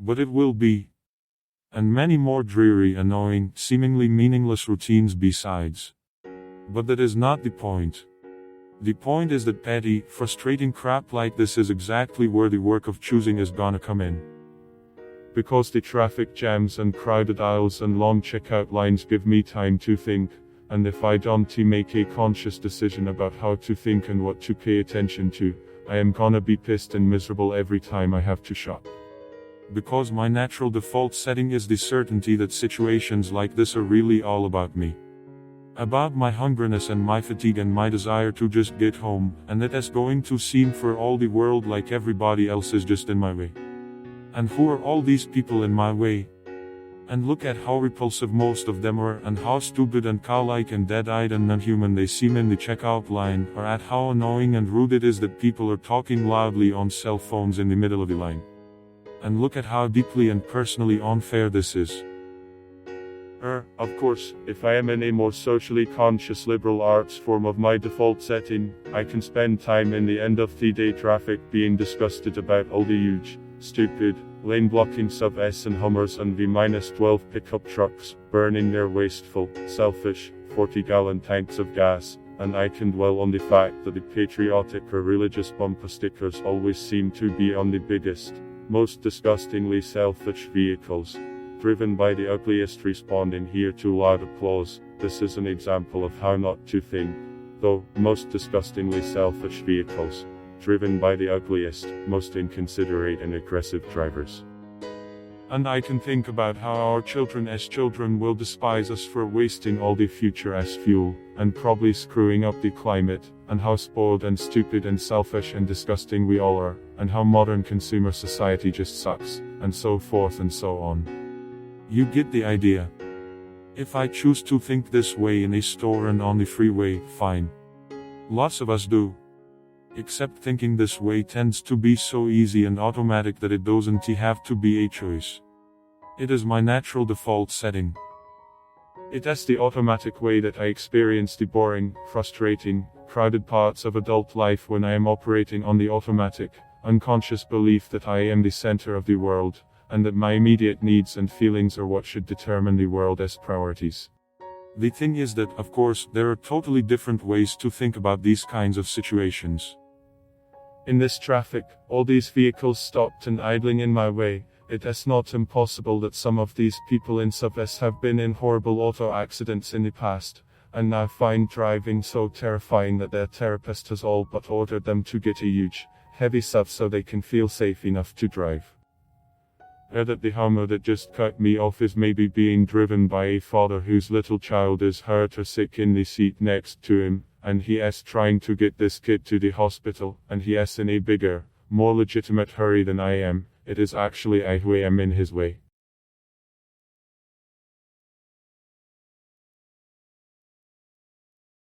But it will be. And many more dreary, annoying, seemingly meaningless routines besides. But that is not the point. The point is that petty, frustrating crap like this is exactly where the work of choosing is gonna come in. Because the traffic jams and crowded aisles and long checkout lines give me time to think, and if I don't make a conscious decision about how to think and what to pay attention to, I am gonna be pissed and miserable every time I have to shop. Because my natural default setting is the certainty that situations like this are really all about me. About my hungriness and my fatigue and my desire to just get home, and that it's going to seem for all the world like everybody else is just in my way. And who are all these people in my way? And look at how repulsive most of them are, and how stupid and cow-like and dead-eyed and non-human they seem in the checkout line, or at how annoying and rude it is that people are talking loudly on cell phones in the middle of the line. And look at how deeply and personally unfair this is. Of course, if I am in a more socially conscious liberal arts form of my default setting, I can spend time in the end of the day traffic being disgusted about all the huge, stupid, lane-blocking sub-S and Hummers and V-12 pickup trucks, burning their wasteful, selfish, 40-gallon tanks of gas, and I can dwell on the fact that the patriotic or religious bumper stickers always seem to be on the biggest, most disgustingly selfish vehicles, driven by the ugliest responding here to loud applause. This is an example of how not to think, though, most disgustingly selfish vehicles, driven by the ugliest, most inconsiderate and aggressive drivers. And I can think about how our children's children will despise us for wasting all the future fuel, and probably screwing up the climate, and how spoiled and stupid and selfish and disgusting we all are, and how modern consumer society just sucks, and so forth and so on. You get the idea. If I choose to think this way in a store and on the freeway, fine. Lots of us do. Except thinking this way tends to be so easy and automatic that it doesn't have to be a choice. It is my natural default setting. It is the automatic way that I experience the boring, frustrating, crowded parts of adult life when I am operating on the automatic, unconscious belief that I am the center of the world, and that my immediate needs and feelings are what should determine the world as priorities. The thing is that, of course, there are totally different ways to think about these kinds of situations. In this traffic, all these vehicles stopped and idling in my way. It is not impossible that some of these people in sub-S have been in horrible auto accidents in the past, and now find driving so terrifying that their therapist has all but ordered them to get a huge, heavy sub so they can feel safe enough to drive. Or that the Hummer that just cut me off is maybe being driven by a father whose little child is hurt or sick in the seat next to him, and he is trying to get this kid to the hospital, and he is in a bigger, more legitimate hurry than I am. It is actually I who am in his way.